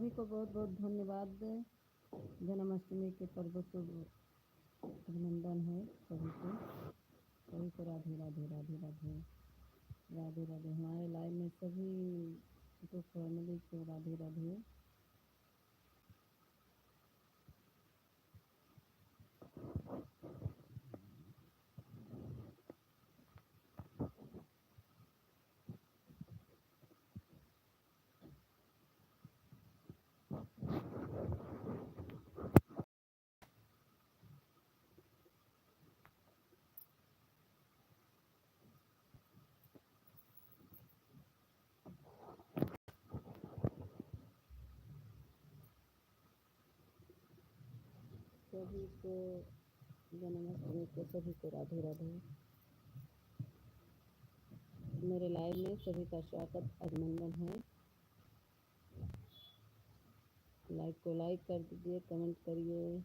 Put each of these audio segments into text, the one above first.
सभी को बहुत बहुत धन्यवाद। जन्माष्टमी के पर्व शुभ अभिनंदन है सभी को। सभी को राधे राधे राधे राधे राधे राधे। हमारे लाइव में सभी तो फैमिली को राधे राधे। सभी को जन्माष्टमी के सभी को राधे राधे। मेरे लाइव में सभी का स्वागत अभिनंदन है। लाइव को लाइक कर दीजिए, कमेंट करिए।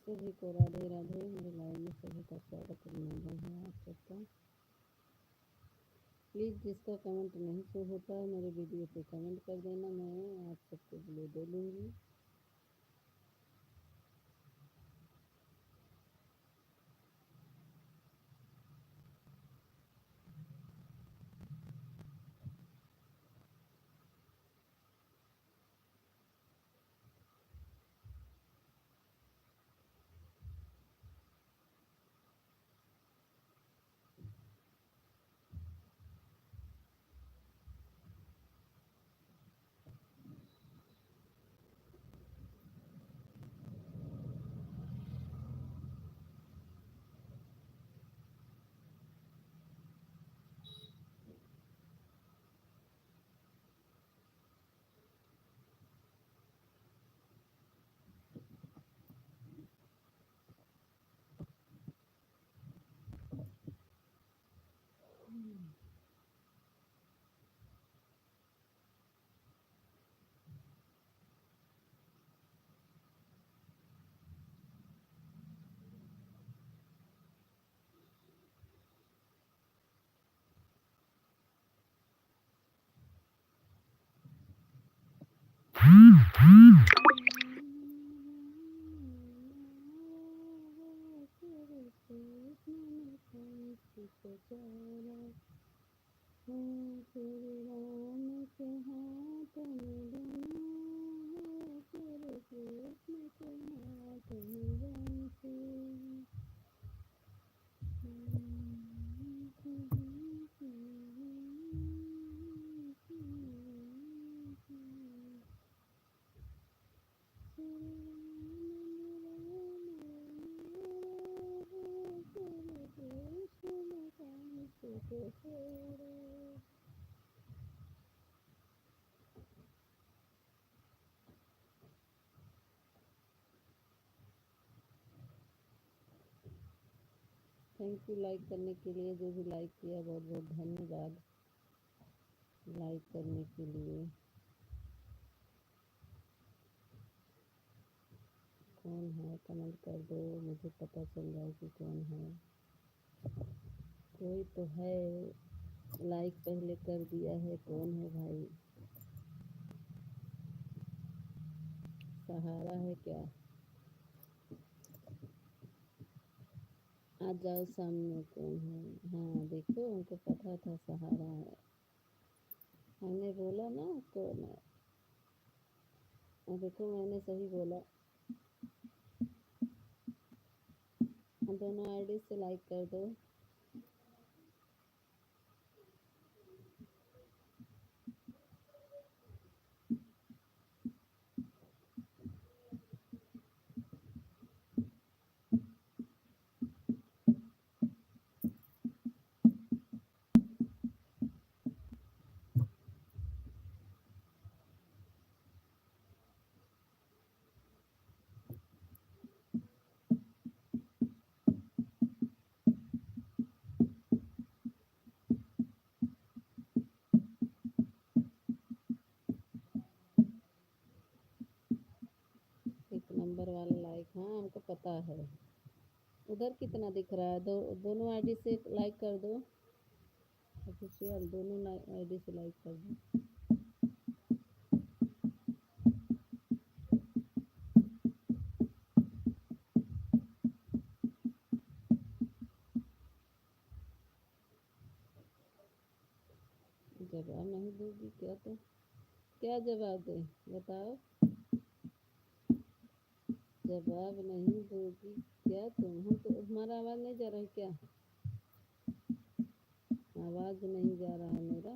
सभी को राधे राधे। मेरे लाइव में सभी का स्वागत अभिनंदन है आप सबका। प्लीज़ जिसका कमेंट नहीं शो होता है मेरे वीडियो पे कमेंट कर देना, मैं आप सबको ब्लू दे लूँगी। तेरे राम के हाथ में दोनों, तेरे कृष्ण के हाथ थैंक यू लाइक करने के लिए, जो भी लाइक किया बहुत बहुत धन्यवाद लाइक करने के लिए। कौन है कमेंट कर दो, मुझे पता चल जाए कि कौन है। कोई तो है, लाइक पहले कर दिया है, कौन है भाई? सहारा है क्या? आ जाओ सामने, कौन है? हाँ देखो, उनको पता था सहारा है, हमने बोला ना कौन है। देखो मैंने सही बोला। दोनों आईडी से लाइक कर दो। एक नंबर वाला लाइक, हाँ हमको पता है। उधर कितना दिख रहा है? दोनों आईडी से लाइक कर दो। ऑफिशियल दोनों आईडी से लाइक कर दो। जवाब नहीं दोगी क्या? तो क्या जवाब दे, बताओ। जवाब नहीं दोगी क्या तुम? हम तो, हमारा आवाज़ नहीं जा रहा है क्या? आवाज़ नहीं जा रहा है मेरा?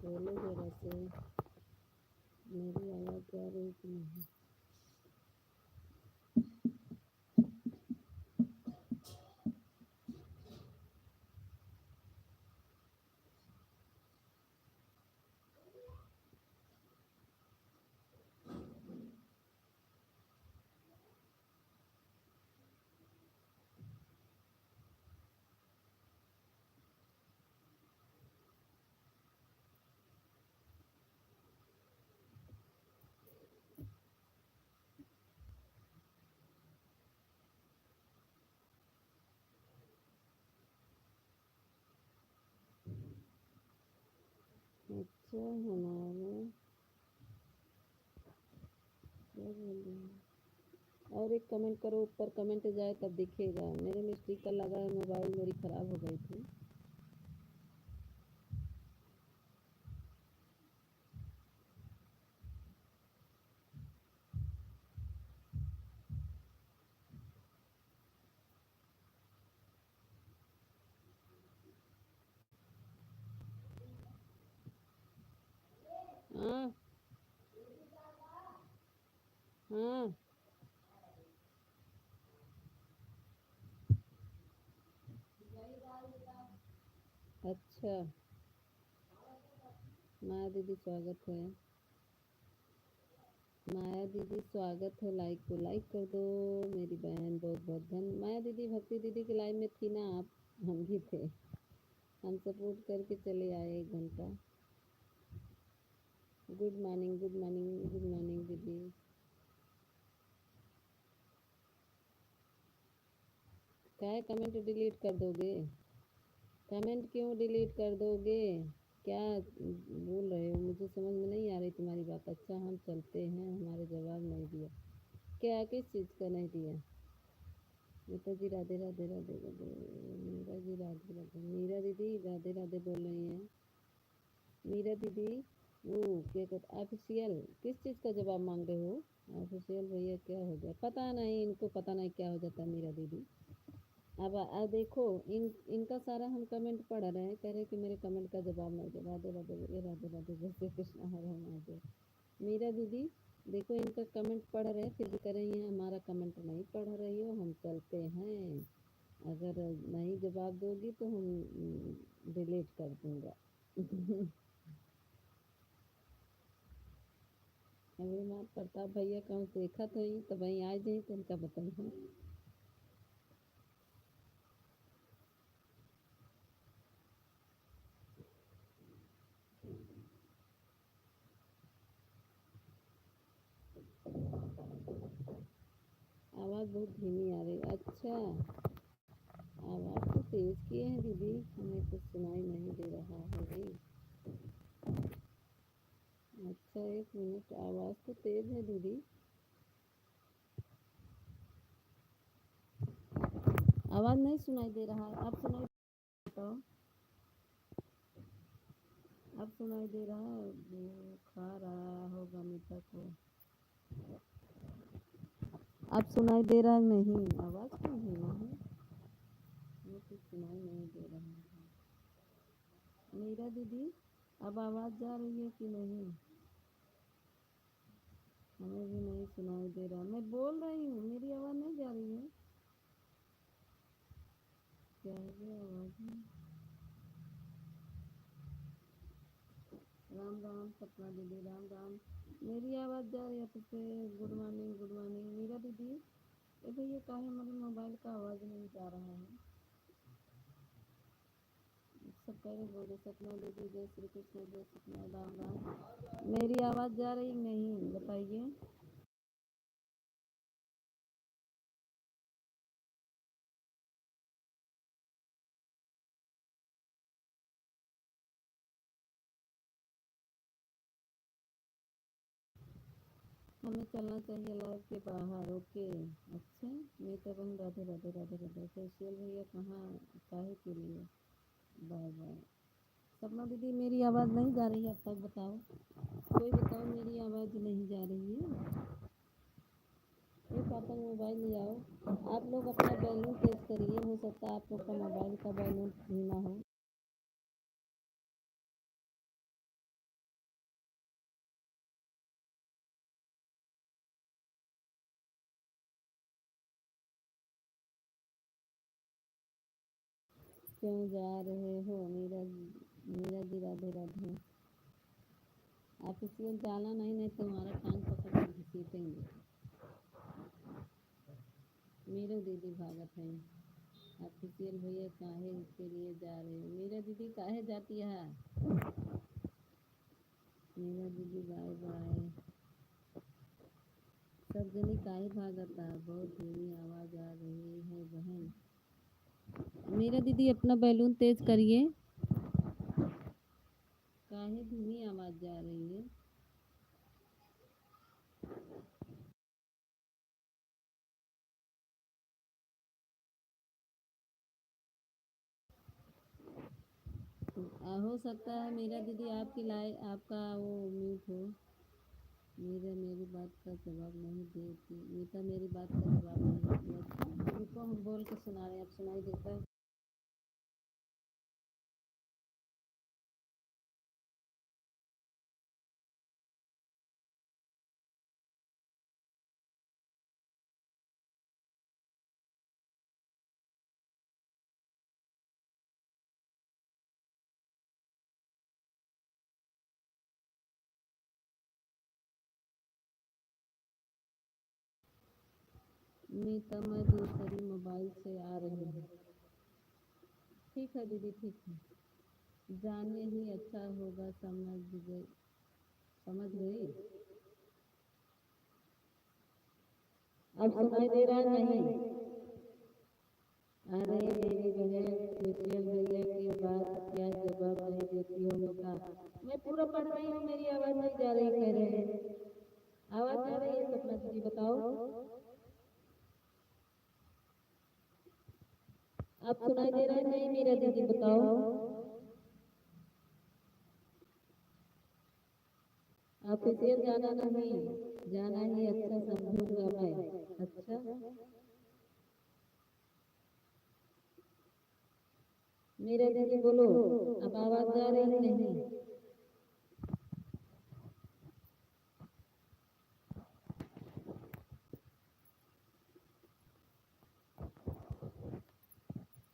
बोलो जरा से, मेरी आवाज़ जा रही कि नहीं? अच्छा हमारे क्या बोल रहे हैं? और एक कमेंट करो, ऊपर कमेंट जाए तब दिखेगा। मेरे में स्टिकर लगा है, मोबाइल मेरी ख़राब हो गई थी। हाँ हाँ। अच्छा, माया दीदी स्वागत है। माया दीदी स्वागत है, लाइक को लाइक कर दो मेरी बहन, बहुत बहुत धन्य। माया दीदी भक्ति दीदी की लाइव में थी ना आप? हम भी थे, हम सपोर्ट करके चले आए 1 घंटा। Good morning good morning good morning दीदी। क्या है, कमेंट डिलीट कर दोगे? कमेंट क्यों डिलीट कर दोगे? क्या बोल रहे हो? मुझे समझ में नहीं आ रही तुम्हारी बात। अच्छा हम चलते हैं, हमारे जवाब नहीं दिया क्या? किस चीज़ का नहीं दिया? मीता जी राधे राधे राधे राधे। मीरा जी राधे राधे। मीरा दीदी राधे राधे बोल रही हैं। मीरा दीदी, वो क्या कहते, ऑफिशियल किस चीज़ का जवाब मांग रहे हो? ऑफिशियल भैया क्या हो गया? पता नहीं, इनको पता नहीं क्या हो जाता है मीरा दीदी। अब देखो, इनका सारा हम कमेंट पढ़ रहे हैं, कह रहे हैं कि मेरे कमेंट का जवाब नहीं दे। राधे राधे बोलिए, राधे राधे, जय श्री कृष्ण, हर हर महादेव। मीरा दीदी देखो, इनका कमेंट पढ़ रहे हैं, फिर भी कह रही हैं हमारा कमेंट नहीं पढ़ रही हो, हम चलते हैं। अगर नहीं जवाब दोगी तो हम डिलीट कर दूंगा। अभी प्रताप भैया कहूँ देखा तो ही तो भाई आज ही तो उनका बताइए। आवाज़ बहुत धीमी आ रही। अच्छा, आवाज़ तो तेज़ किए हैं दीदी, हमें कुछ सुनाई नहीं दे रहा है भाई। अच्छा, एक मिनट, आवाज़ तो तेज़ है दीदी। आवाज़ नहीं सुनाई दे रहा है। अब सुनाई बताओ, अब सुनाई दे रहा है। वो खा रहा होगा मीठा को। अब सुनाई दे रहा नहीं? आवाज़ क्यों धीमा है? मुझे कुछ सुनाई नहीं दे रहा है। मीरा दीदी, अब आवाज़ जा रही है कि नहीं? हमें भी नहीं सुनाई दे रहा। मैं बोल रही हूँ, मेरी आवाज़ नहीं जा रही है क्या? है आवाज़ में। राम राम सपना दीदी, राम राम। मेरी आवाज़ जा रही है तो फिर good morning, good morning Meera दीदी। ए भैया काहे हमारे मोबाइल का आवाज़ नहीं जा रहा है? सब पहले बोले सपना दीदी जय श्री कृष्ण, जय सपना, राम राम। मेरी आवाज़ जा रही नहीं बताइए? हमें चलना चाहिए लाइव के बाहर। ओके। अच्छा, मैं तो बहन राधे राधे राधे राधे। फेशियल भैया कहाँ, काहे के लिए? Bye bye. सपना दीदी मेरी आवाज़ नहीं जा रही है अब तक बताओ? कोई बताओ, मेरी आवाज़ नहीं जा रही है? ये पापा मोबाइल ले आओ। आप लोग अपना बैलून तेज करिए, हो सकता है आप लोग का मोबाइल का बैलून धीमा हो। क्यों जा रहे हो नीरज? नीरज जी राधे राधे। आप इसलिए जाना नहीं, नहीं तुम्हारा टांग पकड़ के घसीटेंगे। मेरे दीदी भागत है। ऑफिशियल भैया काहे के लिए जा रहे हो? मेरा दीदी काहे जाती है? मेरा दीदी बाय बाय। सब जनी काहे भागता? बहुत धीमी आवाज़ आ रही है बहन। मेरा दीदी अपना बैलून तेज करिए। काहे धीमी आवाज़ जा रही है? हो सकता है मेरा दीदी आपकी आपका वो म्यूट हो। मीरा मेरी बात का जवाब नहीं देती। मीता मेरी बात का जवाब नहीं देती। अच्छा रुको, हम बोल के सुना रहे हैं, अब सुनाई देता है? मीता मैं दूसरी मोबाइल से आ रही हूँ। ठीक है दीदी, ठीक है। जाने ही अच्छा होगा। समझ गई? अब सुनाई दे रहा है नहीं? अरे मेरी बहन फेशियल भैया की बात क्या जवाब नहीं देती हो बेटा? मैं पूरा पढ़ रही हूँ, मेरी आवाज़ नहीं जा रही कह रहे हैं। आवाज़ जा रही है सपना दीदी बताओ? अब सुनाई दे रहा है नहीं मेरा दीदी बताओ? ऑफिशियल जाना नहीं, जाना ही अच्छा समझूंगा मैं। अच्छा, मेरा दीदी बोलो, अब आवाज़ जा रही नहीं?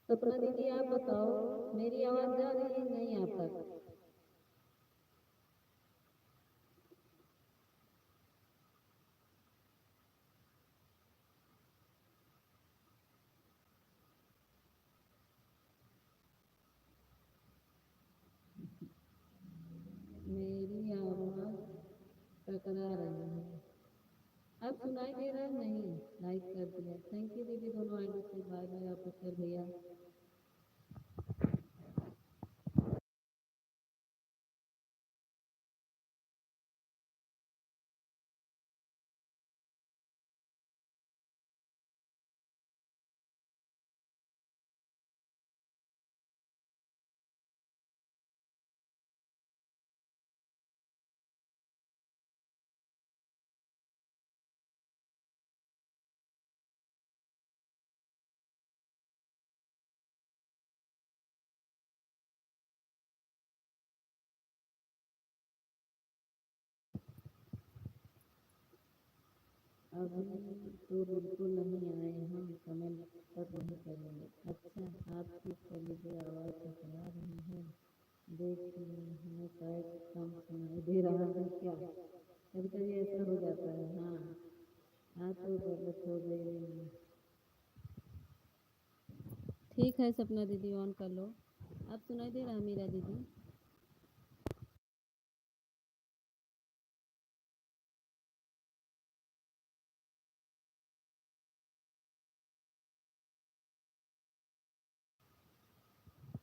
सपना दीदी आप बताओ, मेरी आवाज़ जा रही है नहीं आप तक? करा रहे हैं। अब सुनाई दे रहा है नहीं? लाइक कर दिया, थैंक यू दीदी दोनों आईडी से। बाय बाय आप अक्षर भैया। अभी तो बिल्कुल नहीं आए, हम कमेंट पर नहीं करेंगे। अच्छा आप ठीक कर लीजिए, आवाज़ टकरा रही है। देखिए हमें शायद कम सुनाई दे रहा है क्या? कभी कभी ऐसा हो जाता है। हाँ हाँ तो गलत हो गई। ठीक है सपना दीदी ऑन कर लो। आप सुनाई दे रहा है मेरा दीदी?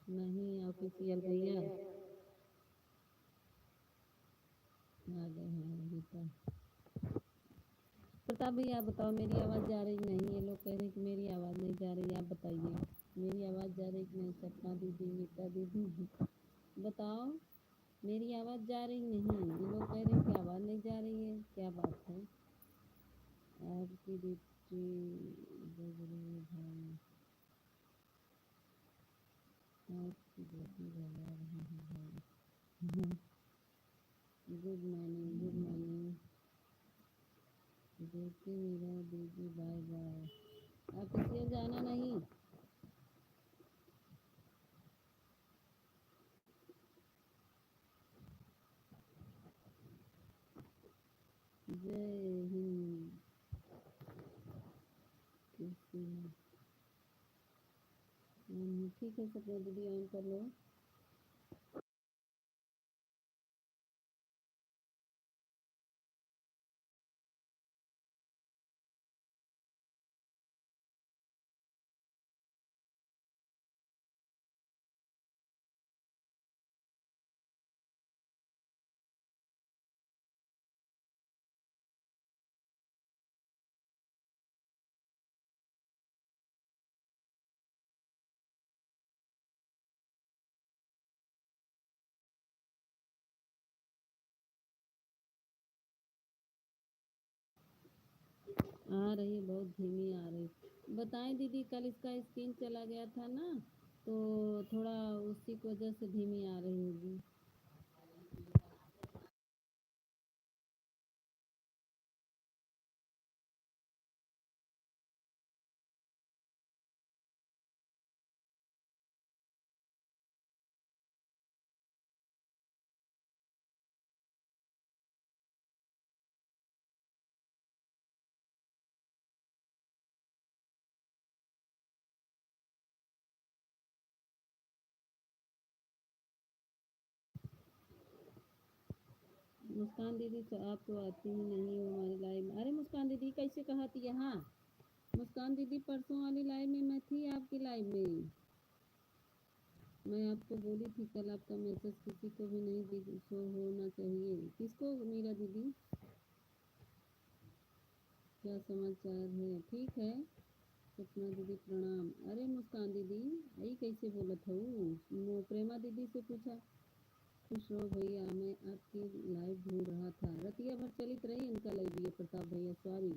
नहीं ऑफिशियल भैया आ गए हैं गीता। प्रताप भैया आप बताओ मेरी आवाज़ जा रही नहीं? ये लोग कह रहे हैं कि मेरी आवाज़ नहीं जा रही, आप बताइए मेरी आवाज़ जा रही कि नहीं? सपना दीदी गीता दीदी बताओ मेरी आवाज़ जा रही नहीं? ये लोग कह रहे हैं कि आवाज़ नहीं जा रही है, क्या बात है? आपकी ड्यूटी लग रही है भाई, आपकी ड्यूटी लगा रही है भाई। Good morning good morning. देखिए मेरा दीदी बाय बाय। आप इसलिए जाना नहीं। जय हिंद। कृष्ण। ठीक है सपना दीदी ऑन कर लो। आ रही, बहुत धीमी आ रही। बताएं दीदी कल इसका स्क्रीन चला गया था ना, तो थोड़ा उसी की वजह से धीमी आ रही होगी। मुस्कान दीदी तो आप तो आती ही नहीं हो हमारी लाइव में। अरे मुस्कान दीदी कैसे कहा थी यहाँ? मुस्कान दीदी परसों वाली लाइव में मैं थी, आपकी लाइव में। मैं आपको बोली थी कल आपका मैसेज किसी को भी नहीं शो होना चाहिए। किसको? मीरा दीदी। क्या समाचार है? ठीक है सपना दीदी प्रणाम। अरे मुस्कान दीदी आई कैसे बोलत हूँ? प्रेमा दीदी से पूछा। खुश रहो भैया, मैं आपकी लाइव ढूंढ रहा था। रतिया भर चलित रही इनका लाइव ये प्रताप भैया सॉरी।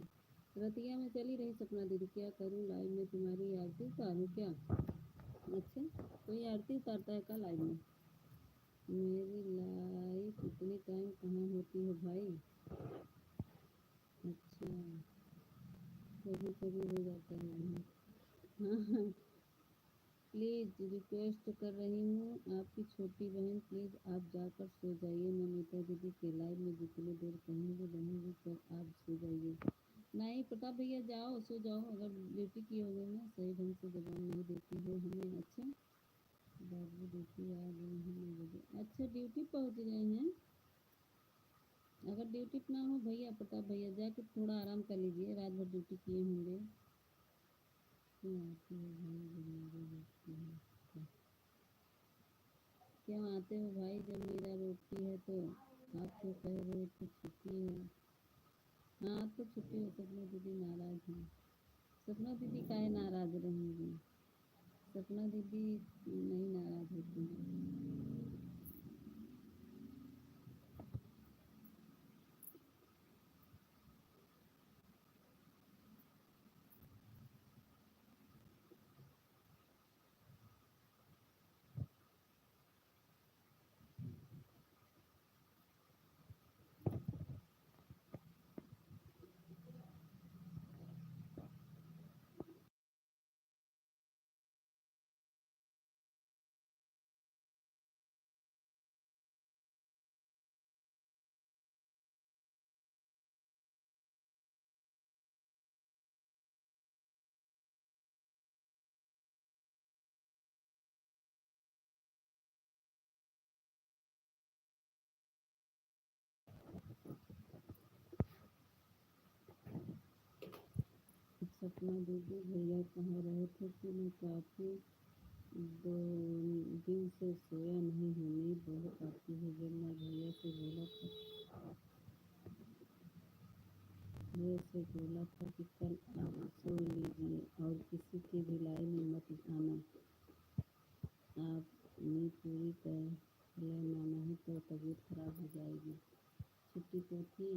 रतिया में चली रही सपना दीदी। क्या करूँ लाइव में तुम्हारी आरती उतारूँ क्या? अच्छा कोई आरती उतारता है क्या लाइव में? मेरी लाइफ इतनी टाइम कहाँ होती है भाई? अच्छा कभी कभी हो जाता है। हाँ हाँ प्लीज़ रिक्वेस्ट कर रही हूँ आपकी छोटी बहन, प्लीज़ आप जाकर सो जाइए। नमिता दीदी के लाइव में जितनी देर कहेंगे रहेंगी, तब आप सो जाइए। नहीं प्रताप भैया जाओ सो जाओ, अगर ड्यूटी की हो गई ना सही ढंग से जवाब नहीं देती हो हमें। अच्छा बाबू ड्यूटी आ गए हैं 9 बजे। अच्छा ड्यूटी पहुँच गए हैं? अगर ड्यूटी पे ना हो भैया, प्रताप भैया, जाके थोड़ा आराम कर लीजिए, रात भर ड्यूटी किए होंगे। क्यों आते हो भाई जब मेरी रोटी है तो? क्यों आते हो भाई जब मेरा रोटी है तो? आप तो कह रहे थे छुट्टी है। हाँ तो छुट्टी हो, सपना दीदी नाराज हैं। सपना दीदी काहे नाराज रहेंगी? सपना दीदी नहीं नाराज होती हैं। सपना दीदी भैया कह रहे थे कि मैं काफ़ी दो दिन से सोया नहीं हूँ, नींद बहुत आती है। जब मैं भैया से बोला था कि कल आप सो लीजिए और किसी की भी लाइन में मत आना, आप नींद पूरी कर लेना, नहीं तो तबीयत खराब हो जाएगी। छुट्टी तो थी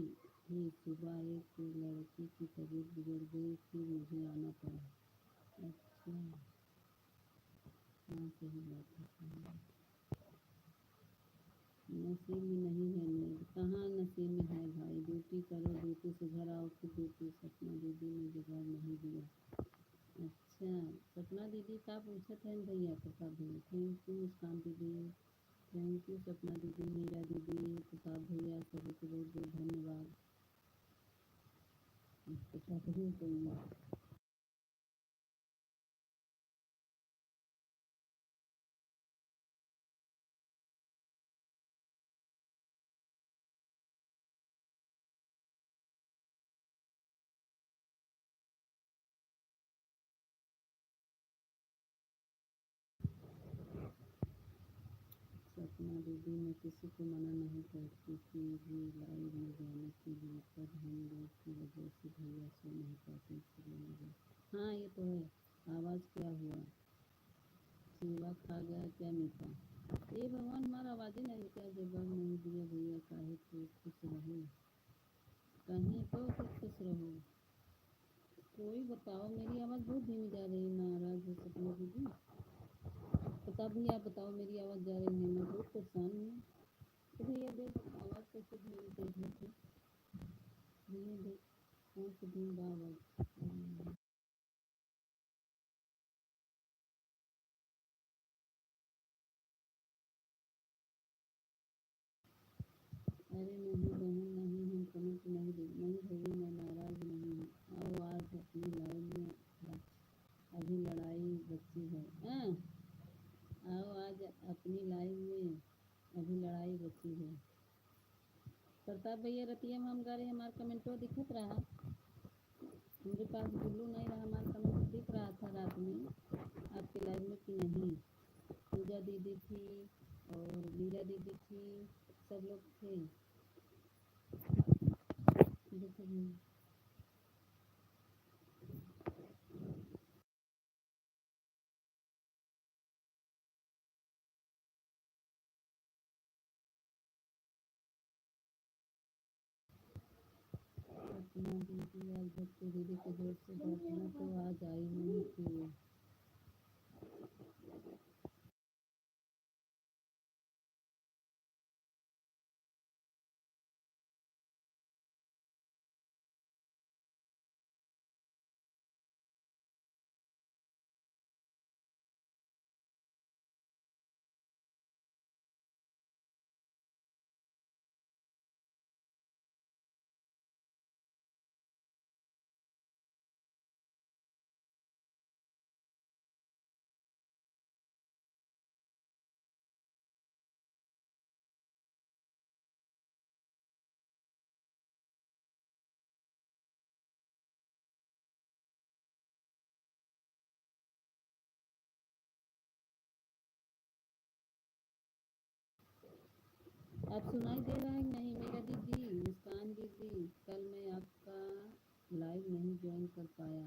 ही, सुबह एक लड़की की तबीयत बिगड़ गई, फिर मुझे आना पड़ा। अच्छा, हाँ सही बात है, सही बात। नसीब में नहीं है नींद, कहाँ नसीब में है भाई? ड्यूटी करो, ड्यूटी से घर आओ फिर ड्यूटी। सपना दीदी ने जवाब नहीं दिया। अच्छा, सपना दीदी का पूछत हैं भैया, प्रताप भैया। थैंक यू मुस्कान दीदी, थैंक यू सपना दीदी, मीरा दीदी, प्रताप भैया, सभी को बहुत बहुत धन्यवाद। प्रताप भैया कोई सपना दीदी मैं किसी को मना नहीं करती थी भी लाइव में जाने के लिए, पर हम लोग की वजह से भैया सो नहीं पाते, इसलिए मुझे। हाँ ये तो है। आवाज़ क्या हुआ? चूड़ा खा गया क्या मीठा? ये भगवान हमारा आवाज़ ही नहीं क्या जवाब नहीं दिया भैया, काहे तो खुश रहो, कहीं तो खुश रहो। कोई बताओ, मेरी आवाज़ बहुत धीमी जा रही है, नाराज़ है सपना दीदी? पता भी आप बताओ, मेरी आवाज़ जा रही है, मैं बहुत परेशान हूँ। तो भैया देख आवाज़ कैसे धीमी देख लेते, भैया देख कौन सी धीमी आवाज़। अरे नहीं बहन नहीं, हम कमेंट नहीं दे, नहीं भैया मैं नाराज़ नहीं हूँ। आओ आज अपनी लाइफ में अभी लड़ाई बची है। हाँ, आओ आज अपनी लाइफ में अभी लड़ाई बची है। प्रताप भैया रतिया में हम गा रहे, हमारा कमेंटो दिखत रहा, मेरे पास गुल्लू नहीं रहा, हमारा कमेंट दिख रहा था रात में आपके लाइव में कि नहीं। पूजा दीदी थी और मीरा दीदी थी, सब लोग थे। देखो सपना दीदी आज भक्ति दीदी के जोर से बैठना तो आज आई नहीं थी। अब सुनाई दे रहा है कि नहीं मेरा दीदी? मुस्कान दीदी, कल मैं आपका लाइव नहीं ज्वाइन कर पाया।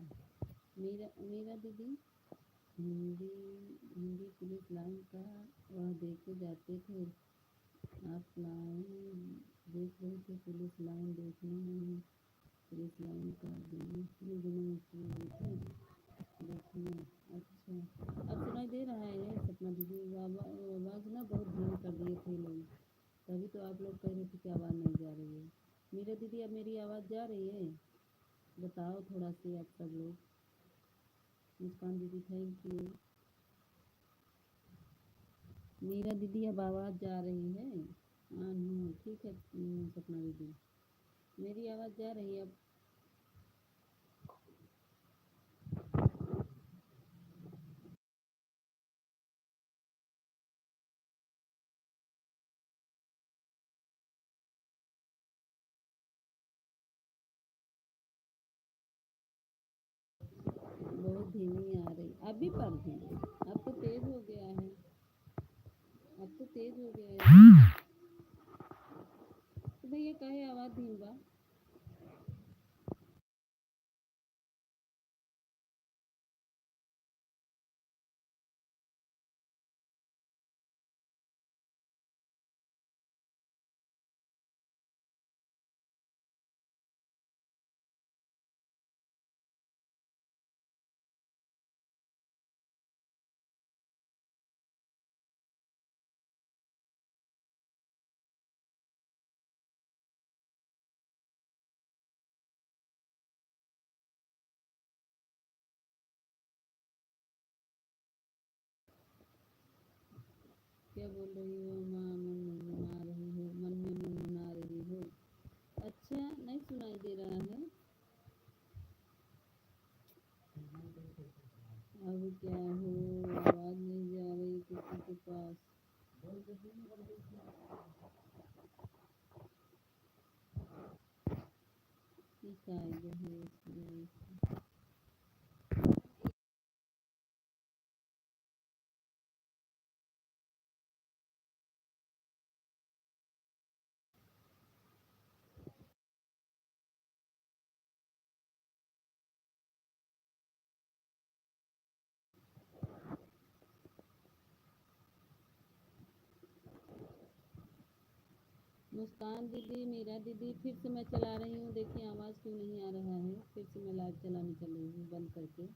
मेरा मेरा दीदी, हिंदी हिंदी पुलिस लाइन का वह देखे जाते थे। आप लाइन देख रहे थे? पुलिस लाइन देखना है। पुलिस लाइन का देखना। अच्छा, अब सुनाई दे रहा है सपना दीदी? आवाज़ ना बहुत धीमी कर दिए थे लोग, तभी तो आप लोग कह रहे थे कि आवाज़ नहीं जा रही है। मेरा दीदी अब मेरी आवाज़ जा रही है? बताओ थोड़ा सी आप सब लोग। मुस्कान दीदी थैंक यू। मीरा दीदी अब आवाज़ जा रही है? हाँ ठीक है। सपना दीदी मेरी आवाज़ जा रही है अब? बहुत धीमी आ रही अभी पर भी। अब तो तेज़ हो गया है। अब तो तेज़ हो गया है। तो भैया काहे आवाज़ धीम बा? क्या बोल रही हो माँ? मन मनमुना रही हो? मन में मनमुना रही हो? अच्छा, नहीं सुनाई दे रहा है? अब क्या हो? आवाज़ नहीं जा रही किसी के पास? शिकायत है इसलिए। मुस्कान दीदी, मीरा दीदी, फिर से मैं चला रही हूँ। देखिए आवाज़ क्यों नहीं आ रहा है? फिर से मैं लाइव चलाने चली हूँ बंद करके।